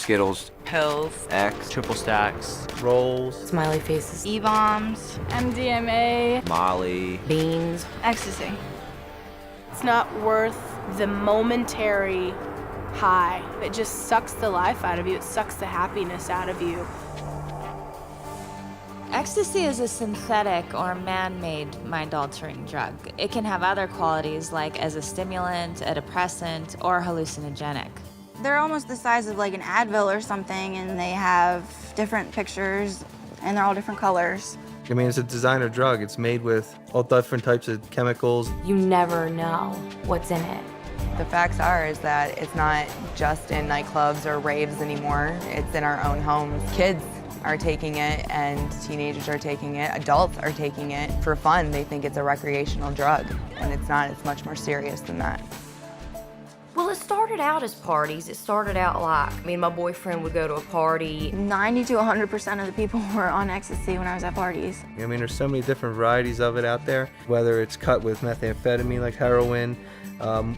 Skittles, pills, X, triple stacks, rolls, smiley faces, E-bombs, MDMA, Molly, beans. ecstasy. it's not worth the momentary high. It just sucks the life out of you. It sucks the happiness out of you. Ecstasy is a synthetic or man-made mind-altering drug. It can have other qualities like as a stimulant, a depressant, or hallucinogenic. They're almost the size of like an Advil or something, and they have different pictures, and they're all different colors. I mean, it's a designer drug. It's made with all different types of chemicals. You never know what's in it. The facts are is that it's not just in nightclubs or raves anymore. It's in our own homes. Kids are taking it, and teenagers are taking it. Adults are taking it for fun. They think it's a recreational drug, and it's not. It's much more serious than that. Well, it started out as parties. It started out like, me and my boyfriend would go to a party. 90 to 100% of the people were on ecstasy when I was at parties. I mean, there's so many different varieties of it out there, whether it's cut with methamphetamine like heroin,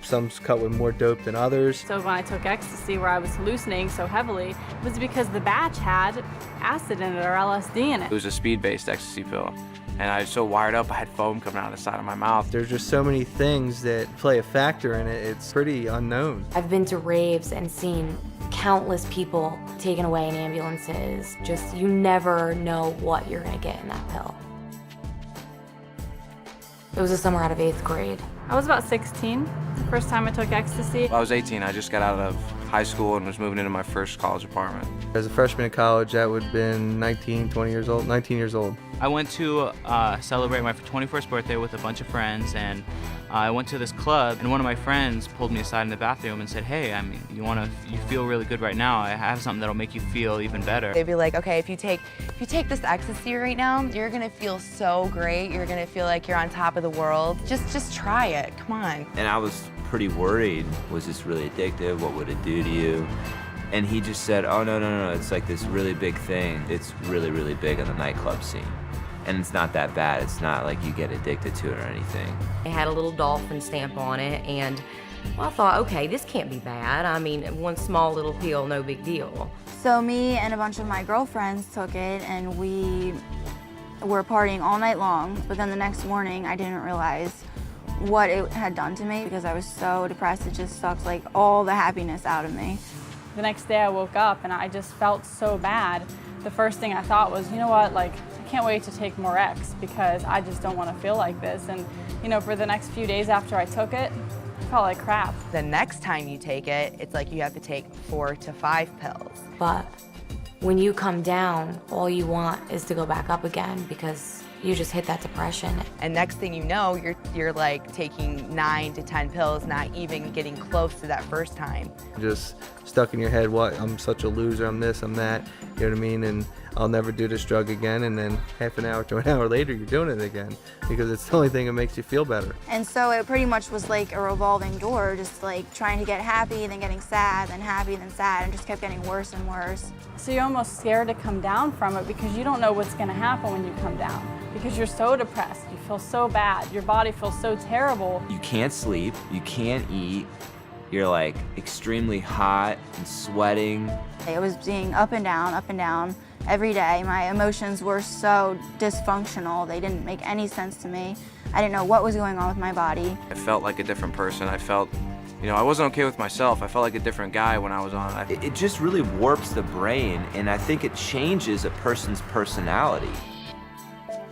some's cut with more dope than others. So when I took ecstasy, where I was hallucinating so heavily, it was because the batch had acid in it or LSD in it it. was a speed-based ecstasy pill. And I was so wired up, I had foam coming out of the side of my mouth. There's just so many things that play a factor in it. It's pretty unknown. I've been to raves and seen countless people taken away in ambulances. Just, you never know what you're gonna get in that pill. It was the summer out of 8th grade. I was about 16, the first time I took ecstasy. I was 18, I just got out of high school and was moving into my first college apartment. As a freshman in college, that would have been 19 years old. I went to celebrate my 21st birthday with a bunch of friends, and I went to this club, and one of my friends pulled me aside in the bathroom and said, "Hey, I mean, you feel really good right now. I have something that'll make you feel even better." They'd be like, okay, if you take this ecstasy right now, you're gonna feel so great. You're gonna feel like you're on top of the world. Just try it, come on. And I was pretty worried. Was this really addictive? What would it do to you? And he just said, oh, no, it's like this really big thing. It's really, really big in the nightclub scene. And it's not that bad. It's not like you get addicted to it or anything. It had a little dolphin stamp on it, and well, I thought, okay, this can't be bad. I mean, one small little pill, no big deal. So me and a bunch of my girlfriends took it, and we were partying all night long, but then the next morning I didn't realize what it had done to me because I was so depressed. It just sucked like all the happiness out of me. The next day I woke up and I just felt so bad. The first thing I thought was, you know what, like, I can't wait to take more X because I just don't want to feel like this. And, you know, for the next few days after I took it, I felt like crap. The next time you take it, it's like you have to take 4 to 5 pills. But when you come down, all you want is to go back up again because you just hit that depression. And next thing you know, you're like taking 9 to 10 pills, not even getting close to that first time. Just stuck in your head, what, I'm such a loser, I'm this, I'm that, you know what I mean? And I'll never do this drug again, and then half an hour to an hour later, you're doing it again because it's the only thing that makes you feel better. And so it pretty much was like a revolving door, just like trying to get happy, then getting sad, then happy, then sad, and just kept getting worse and worse. So you're almost scared to come down from it because you don't know what's going to happen when you come down. Because you're so depressed, you feel so bad, your body feels so terrible. You can't sleep, you can't eat, you're like extremely hot and sweating. I was being up and down every day. My emotions were so dysfunctional, they didn't make any sense to me. I didn't know what was going on with my body. I felt like a different person. I felt, you know, I wasn't okay with myself. I felt like a different guy when I was on it. It just really warps the brain, and I think it changes a person's personality.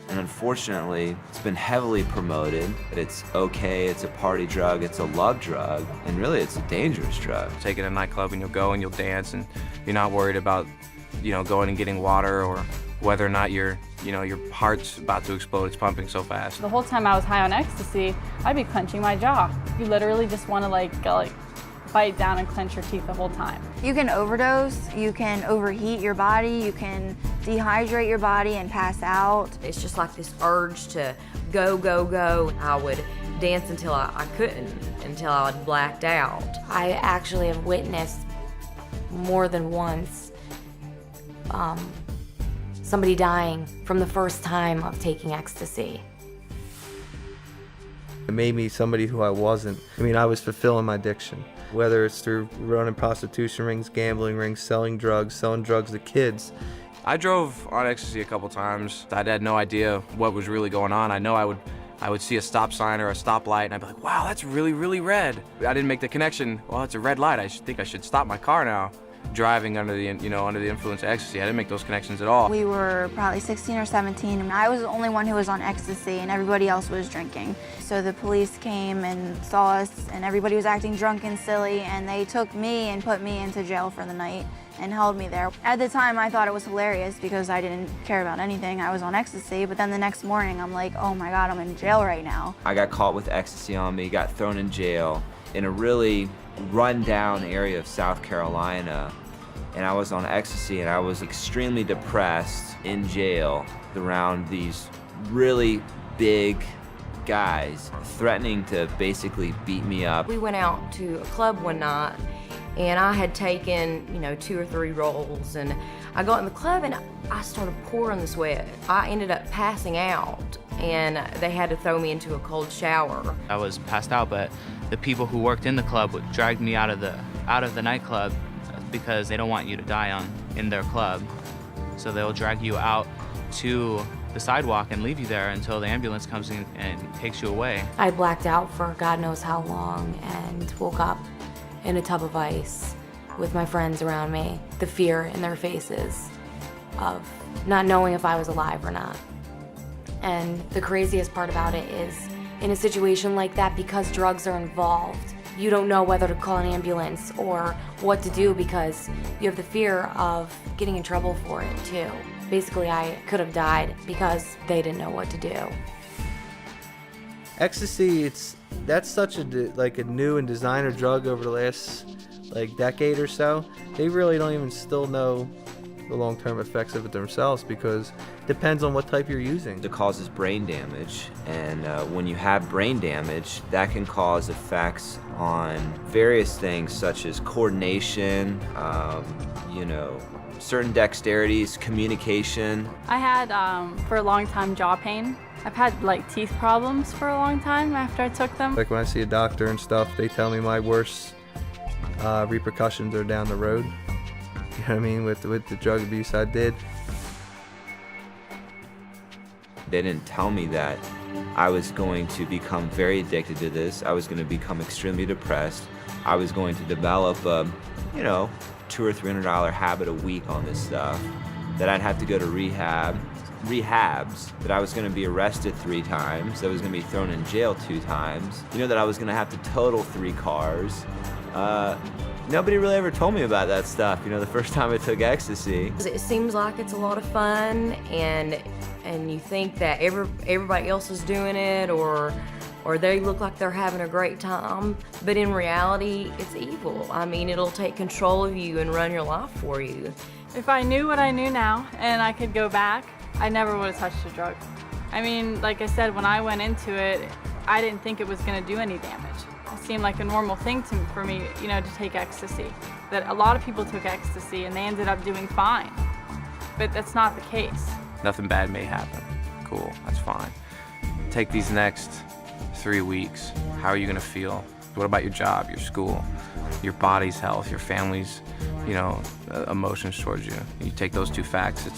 And unfortunately, it's been heavily promoted. It's okay, it's a party drug, it's a love drug, and really it's a dangerous drug. Take it to a nightclub and you'll go and you'll dance and you're not worried about, you know, going and getting water or whether or not your heart's about to explode, it's pumping so fast. The whole time I was high on ecstasy, I'd be clenching my jaw. You literally just want to like bite down and clench your teeth the whole time. You can overdose, you can overheat your body, you can dehydrate your body and pass out. It's just like this urge to go, go, go. I would dance until I couldn't, until I was blacked out. I actually have witnessed more than once somebody dying from the first time of taking ecstasy. It made me somebody who I wasn't. I mean, I was fulfilling my addiction. whether it's through running prostitution rings, gambling rings, selling drugs to kids. I drove on ecstasy a couple times. I had no idea what was really going on. I know I would see a stop sign or a stoplight and I'd be like, wow, that's really, really red. I didn't make the connection, well, it's a red light. I think I should stop my car now. Driving under the influence of ecstasy, I didn't make those connections at all. We were probably 16 or 17, and I was the only one who was on ecstasy, and everybody else was drinking. So the police came and saw us, and everybody was acting drunk and silly, and they took me and put me into jail for the night and held me there. At the time, I thought it was hilarious because I didn't care about anything. I was on ecstasy, but then the next morning, I'm like, oh my God, I'm in jail right now. I got caught with ecstasy on me, got thrown in jail in a really run-down area of South Carolina. And I was on ecstasy and I was extremely depressed in jail around these really big guys threatening to basically beat me up. We went out to a club one night and I had taken, 2 or 3 rolls, and I got in the club and I started pouring the sweat. I ended up passing out and they had to throw me into a cold shower. I was passed out, but the people who worked in the club would drag me out of the nightclub because they don't want you to die in their club. So they'll drag you out to the sidewalk and leave you there until the ambulance comes in and takes you away. I blacked out for God knows how long and woke up in a tub of ice with my friends around me, the fear in their faces of not knowing if I was alive or not. And the craziest part about it is, in a situation like that, because drugs are involved, you don't know whether to call an ambulance or what to do because you have the fear of getting in trouble for it too. Basically, I could have died because they didn't know what to do. Ecstasy, that's such a new and designer drug over the last decade or so. They really don't even still know the long-term effects of it themselves because it depends on what type you're using. It causes brain damage, and when you have brain damage, that can cause effects on various things such as coordination, certain dexterities, communication. I had, for a long time, jaw pain. I've had teeth problems for a long time after I took them. When I see a doctor and stuff, they tell me my worst repercussions are down the road. You know what I mean? With the drug abuse I did. They didn't tell me that I was going to become very addicted to this. I was going to become extremely depressed. I was going to develop a, $200 or $300 habit a week on this stuff. That I'd have to go to rehabs. That I was going to be arrested 3 times. That I was going to be thrown in jail 2 times. That I was going to have to total 3 cars. Nobody really ever told me about that stuff, the first time I took ecstasy. It seems like it's a lot of fun, and you think that everybody else is doing it, or they look like they're having a great time, but in reality, it's evil. I mean, it'll take control of you and run your life for you. If I knew what I knew now and I could go back, I never would have touched a drug. I mean, like I said, when I went into it, I didn't think it was going to do any damage. It seemed like a normal thing for me, to take ecstasy. That a lot of people took ecstasy and they ended up doing fine, but that's not the case. Nothing bad may happen. Cool, that's fine. Take these next 3 weeks. How are you gonna feel? What about your job, your school, your body's health, your family's, emotions towards you? You take those 2 facts,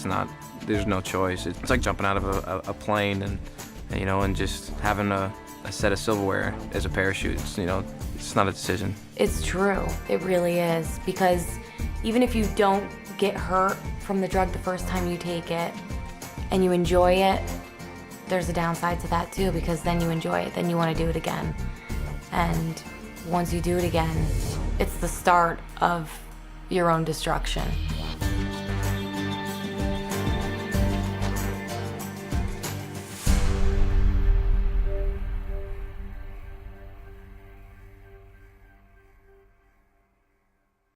there's no choice. It's like jumping out of a plane and just having a set of silverware as a parachute. It's not a decision. It's true. It really is. Because even if you don't get hurt from the drug the first time you take it and you enjoy it, there's a downside to that too, because then you enjoy it, then you want to do it again. And once you do it again, it's the start of your own destruction.